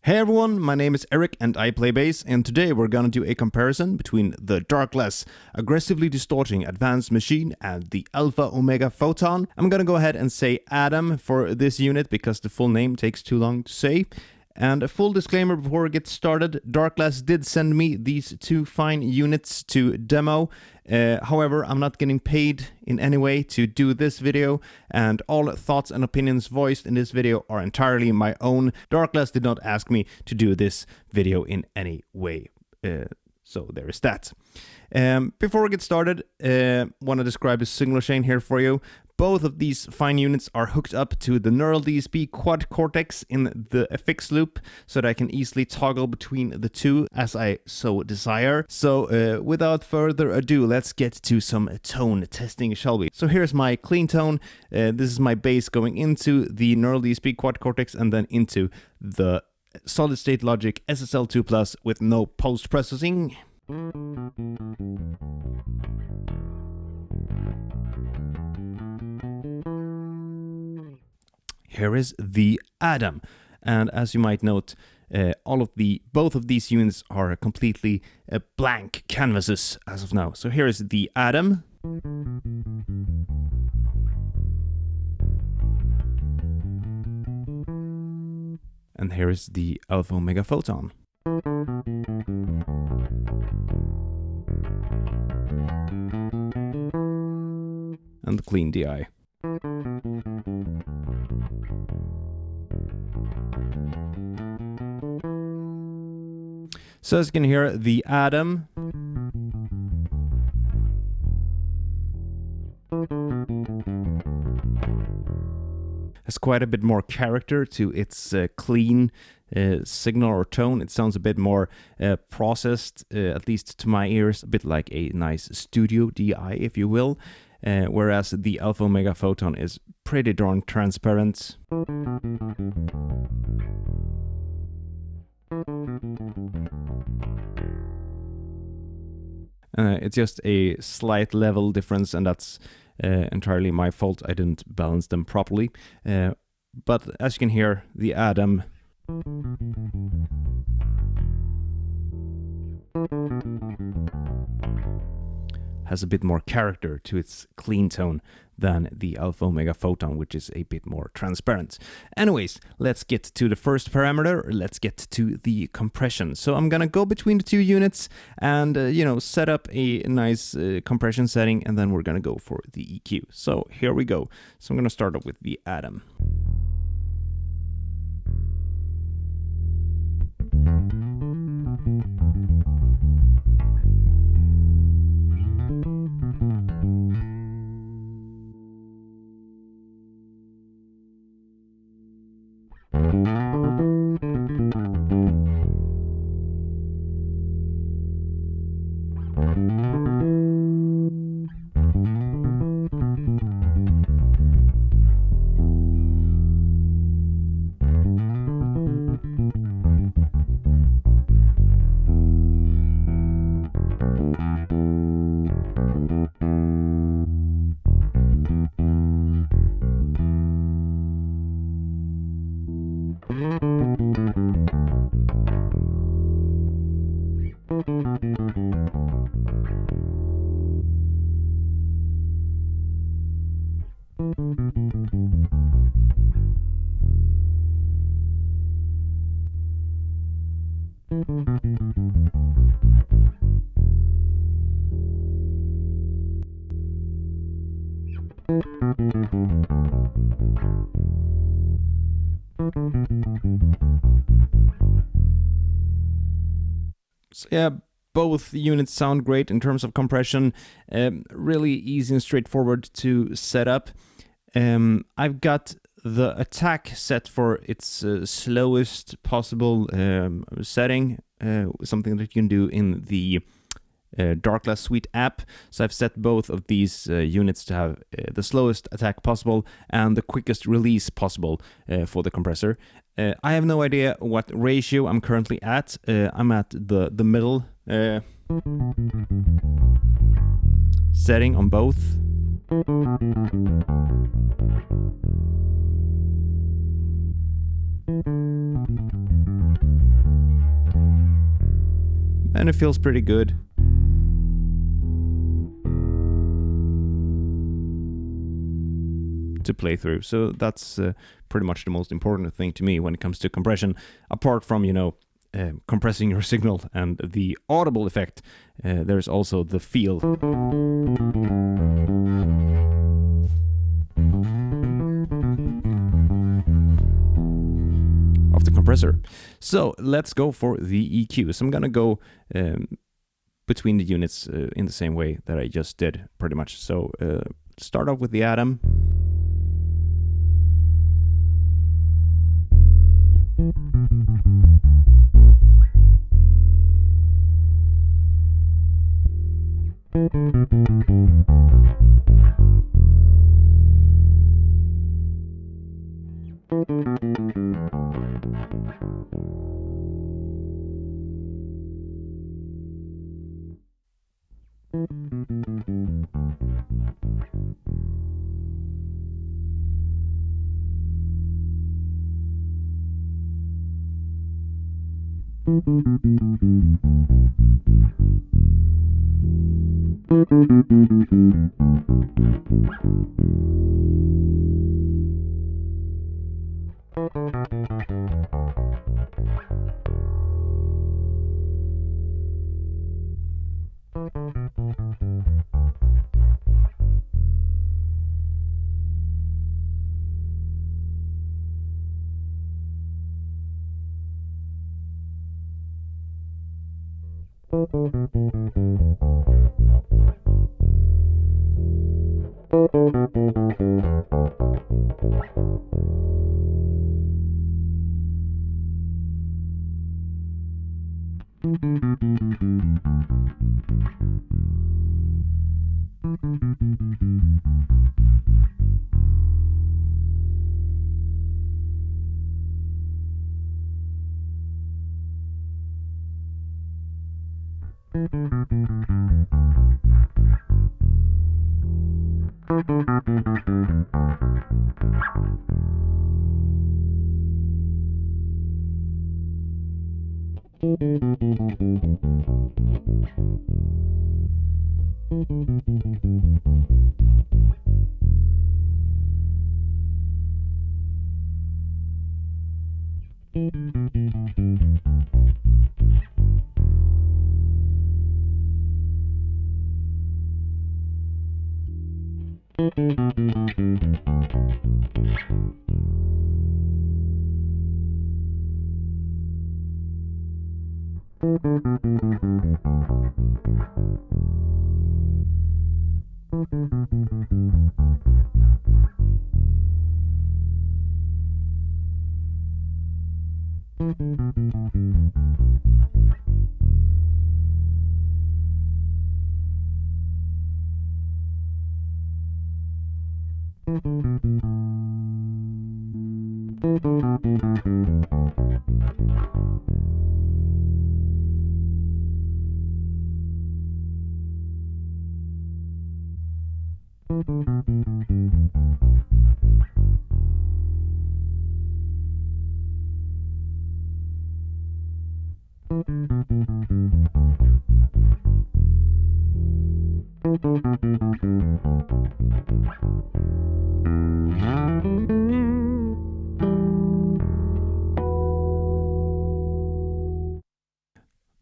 Hey everyone, my name is Erik and I play bass, and today we're gonna do a comparison between the Darkglass aggressively distorting advanced machine and the Alpha Omega Photon. I'm gonna go ahead and say Adam for this unit because the full name takes too long to say. And a full disclaimer before we get started, Darkglass did send me these two fine units to demo. However, I'm not getting paid in any way to do this video, and all thoughts and opinions voiced in this video are entirely my own. Darkglass did not ask me to do this video in any way. So there is that. Before we get started, want to describe the signal chain here for you. Both of these fine units are hooked up to the neural DSP quad cortex in the FX loop so that I can easily toggle between the two as I so desire. So without further ado, let's get to some tone testing, shall we? So here's my clean tone. This is my bass going into the neural DSP quad cortex and then into the solid state logic SSL2 Plus with no post-processing. Here is the Adam, and as you might note, both of these units are completely blank canvases as of now. So here is the Adam. And here is the Alpha Omega Photon. And the clean DI. So as you can hear, the Adam has quite a bit more character to its clean signal or tone. It sounds a bit more processed, at least to my ears, a bit like a nice studio DI, if you will. Whereas the Alpha Omega Photon is pretty darn transparent. It's just a slight level difference, and that's entirely my fault. I didn't balance them properly. But as you can hear, the Adam has a bit more character to its clean tone than the Alpha Omega Photon, which is a bit more transparent. Anyways, let's get to the first parameter. Let's get to the compression. So I'm gonna go between the two units and set up a nice compression setting, and then we're gonna go for the EQ. So here we go. So I'm gonna start up with the Adam. So yeah, both units sound great in terms of compression, really easy and straightforward to set up. I've got the attack set for its slowest possible setting, something that you can do in the Darkglass Suite app. So I've set both of these units to have the slowest attack possible and the quickest release possible for the compressor. I have no idea what ratio I'm currently at. I'm at the middle setting on both. and it feels pretty good. To play through. So that's pretty much the most important thing to me when it comes to compression, apart from, you know, compressing your signal and the audible effect. There's also the feel. Of the compressor. So let's go for the EQ. So I'm gonna go between the units in the same way that I just did, pretty much. So start off with the Atom.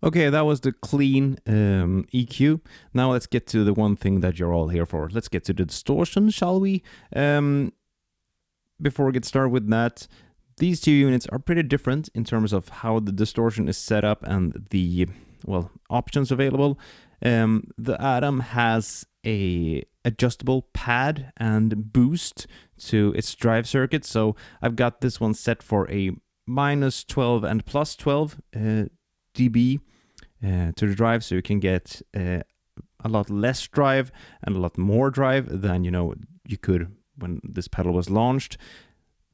Okay, that was the clean EQ. Now let's get to the one thing that you're all here for. Let's get to the distortion, shall we? Before we get started with that, these two units are pretty different in terms of how the distortion is set up and the, well, options available. The Atom has a adjustable pad and boost to its drive circuit. So I've got this one set for a -12 and +12 dB to the drive, so you can get a lot less drive and a lot more drive than, you know, you could when this pedal was launched.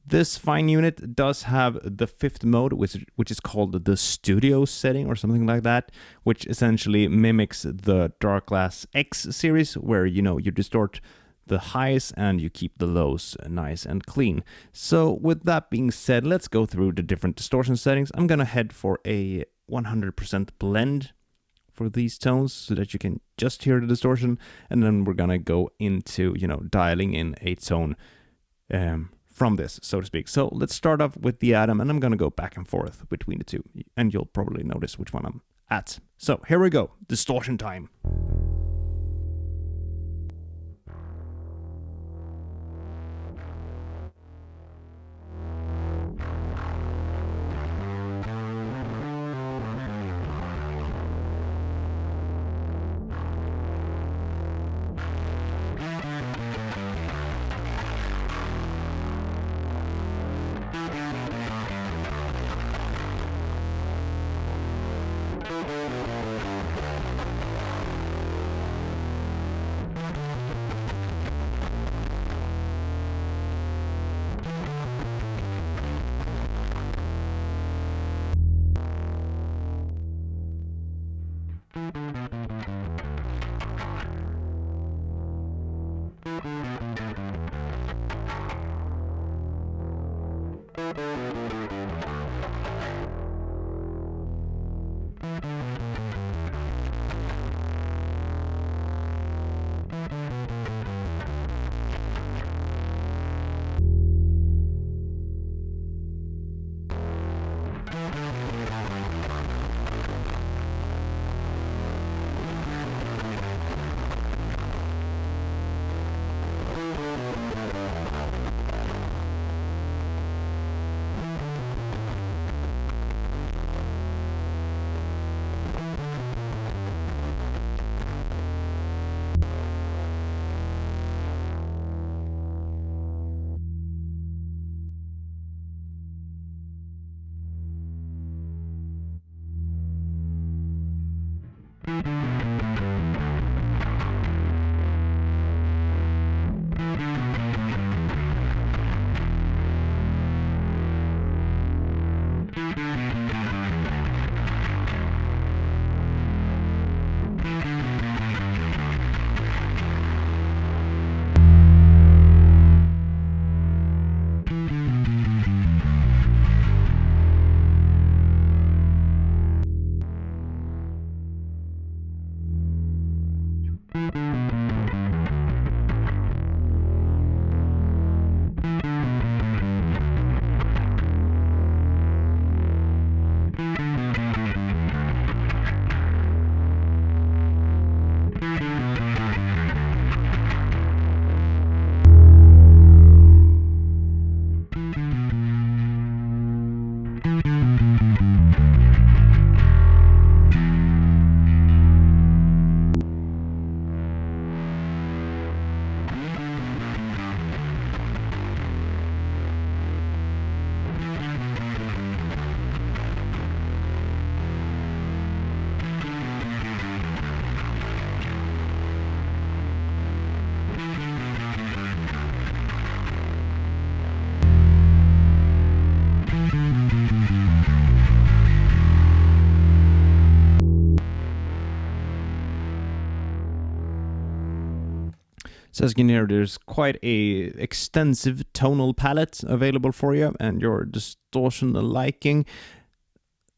This fine unit does have the fifth mode, which is called the studio setting or something like that, which essentially mimics the Darkglass X series, where, you know, you distort the highs and you keep the lows nice and clean. So with that being said, let's go through the different distortion settings. I'm gonna head for a 100% blend for these tones so that you can just hear the distortion, and then we're gonna go into, dialing in a tone from this, so to speak. So let's start off with the Atom, and I'm gonna go back and forth between the two, and you'll probably notice which one I'm at. So here we go, Distortion Time. So as you can hear, there's quite a extensive tonal palette available for you and your distortion liking.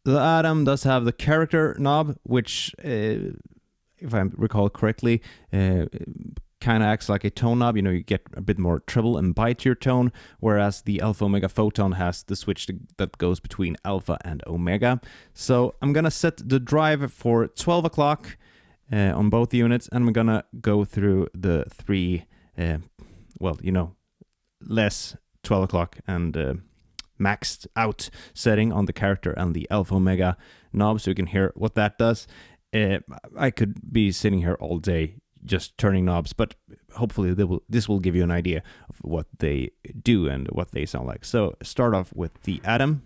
The Atom does have the character knob, which, if I recall correctly, kind of acts like a tone knob. You get a bit more treble and bite to your tone, whereas the Alpha Omega Photon has the switch that goes between Alpha and Omega. So I'm gonna set the drive for 12 o'clock on both units, and I'm gonna go through the three, less 12 o'clock and maxed out setting on the character and the Alpha Omega knob, so you can hear what that does. I could be sitting here all day just turning knobs, but hopefully this will give you an idea of what they do and what they sound like. So start off with the Atom.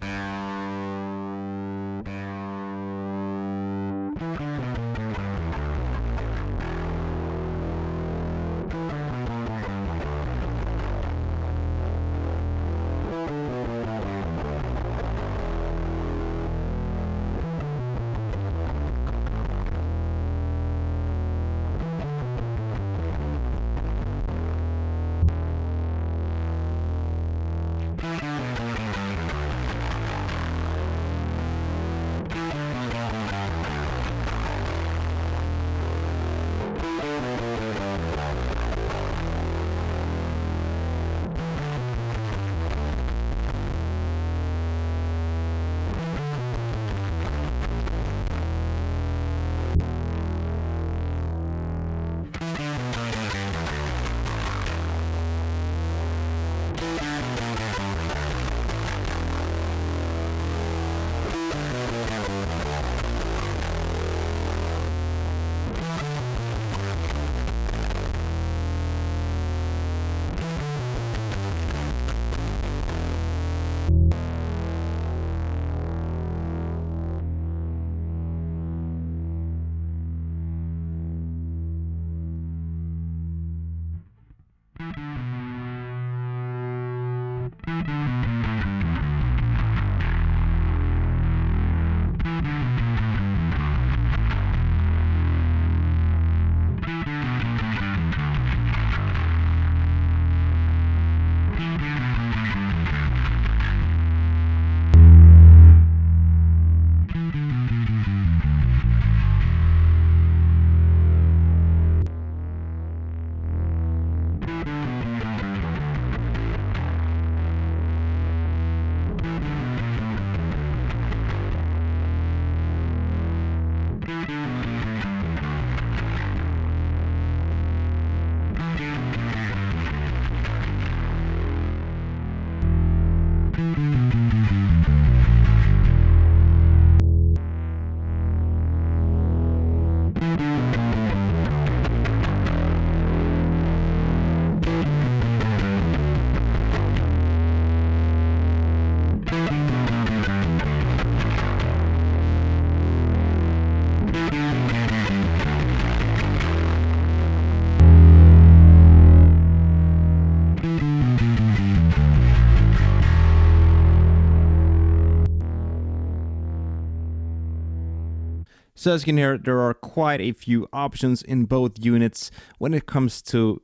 So as you can hear, there are quite a few options in both units when it comes to,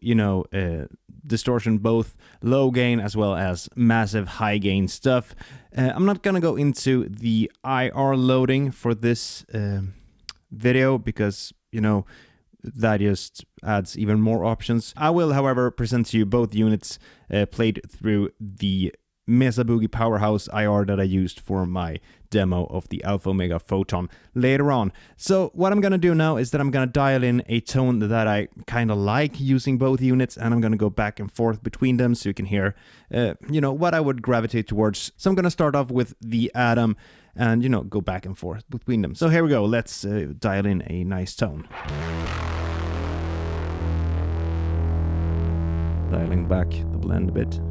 distortion, both low gain as well as massive high gain stuff. I'm not gonna go into the IR loading for this video because, that just adds even more options. I will, however, present to you both units played through the Mesa Boogie Powerhouse IR that I used for my demo of the Alpha Omega Photon later on. So what I'm gonna do now is that I'm gonna dial in a tone that I kind of like using both units, and I'm gonna go back and forth between them so you can hear, what I would gravitate towards. So I'm gonna start off with the Atom and, go back and forth between them. So here we go, let's dial in a nice tone. Dialing back the blend a bit.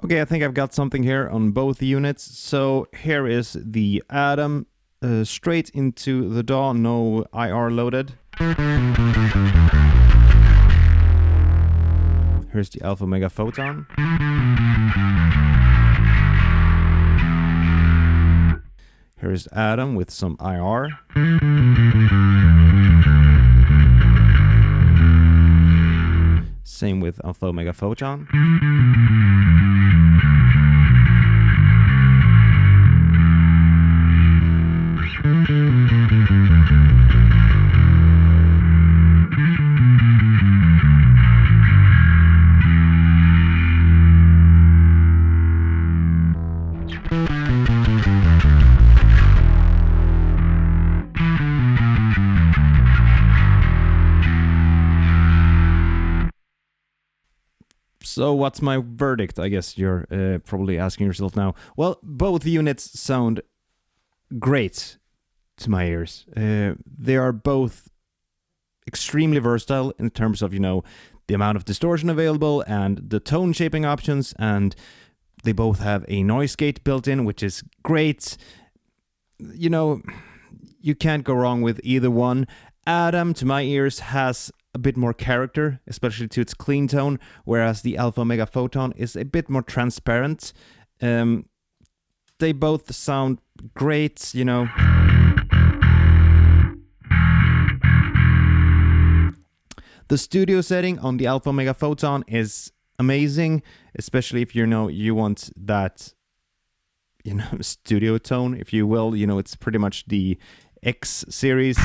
Okay, I think I've got something here on both units. So here is the Atom straight into the DAW, no IR loaded. Here's the Alpha Omega Photon. Here's Atom with some IR. Same with Alpha Omega Photon. So what's my verdict? I guess you're probably asking yourself now. Well, both units sound great to my ears. They are both extremely versatile in terms of, the amount of distortion available and the tone shaping options, and they both have a noise gate built in, which is great. you can't go wrong with either one. Adam, to my ears, has a bit more character, especially to its clean tone, whereas the Alpha Omega Photon is a bit more transparent. They both sound great, you know. The studio setting on the Alpha Omega Photon is amazing, especially if you want that, studio tone, if you will. It's pretty much the X series,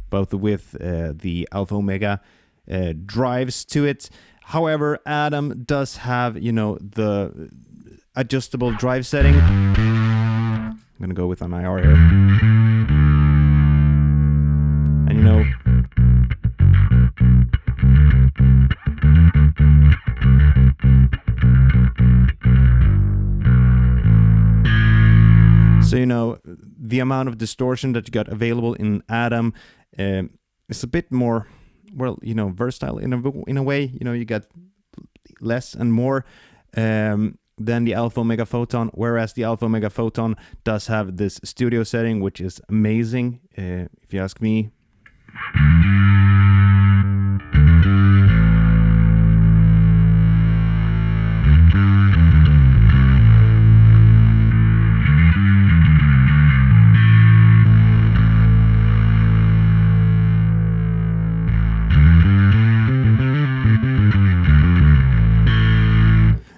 both with the Alpha Omega drives to it. However, Adam does have, the adjustable drive setting. I'm gonna go with an IR here. And so the amount of distortion that you got available in Adam is a bit more, versatile in a way. You got less and more than the Alpha Omega Photon, whereas the Alpha Omega Photon does have this studio setting, which is amazing, if you ask me.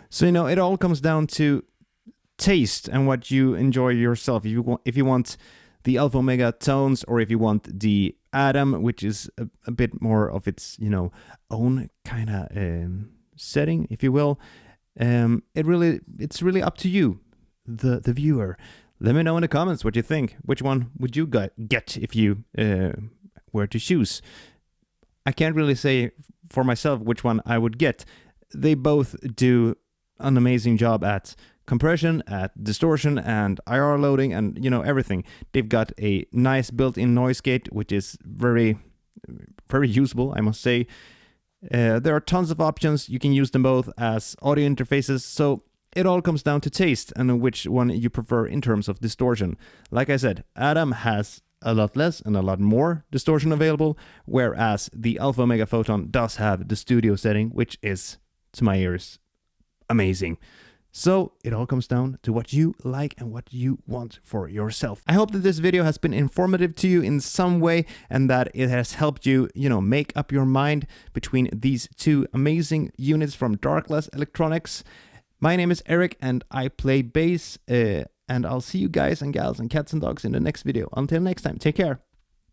So, it all comes down to taste and what you enjoy yourself. If you want the Alpha Omega tones, or if you want the Adam, which is a bit more of its, own kind of setting, if you will, it's really up to you, the viewer. Let me know in the comments what you think. Which one would you get if you were to choose? I can't really say for myself which one I would get. They both do an amazing job at compression, at distortion, and IR loading, and everything. They've got a nice built-in noise gate, which is very, very usable, I must say. There are tons of options. You can use them both as audio interfaces, so it all comes down to taste and which one you prefer in terms of distortion. Like I said, Adam has a lot less and a lot more distortion available, whereas the Alpha Omega Photon does have the studio setting, which is, to my ears, amazing. So it all comes down to what you like and what you want for yourself. I hope that this video has been informative to you in some way, and that it has helped you, make up your mind between these two amazing units from Darkglass Electronics. My name is Erik and I play bass, and I'll see you guys and gals and cats and dogs in the next video. Until next time, take care.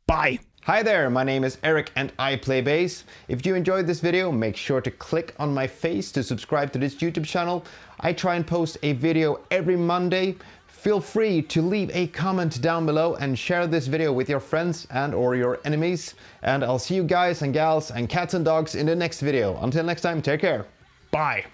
Bye. Hi there, my name is Erik and I play bass. If you enjoyed this video, make sure to click on my face to subscribe to this YouTube channel. I try and post a video every Monday. Feel free to leave a comment down below and share this video with your friends and or your enemies. And I'll see you guys and gals and cats and dogs in the next video. Until next time, take care. Bye.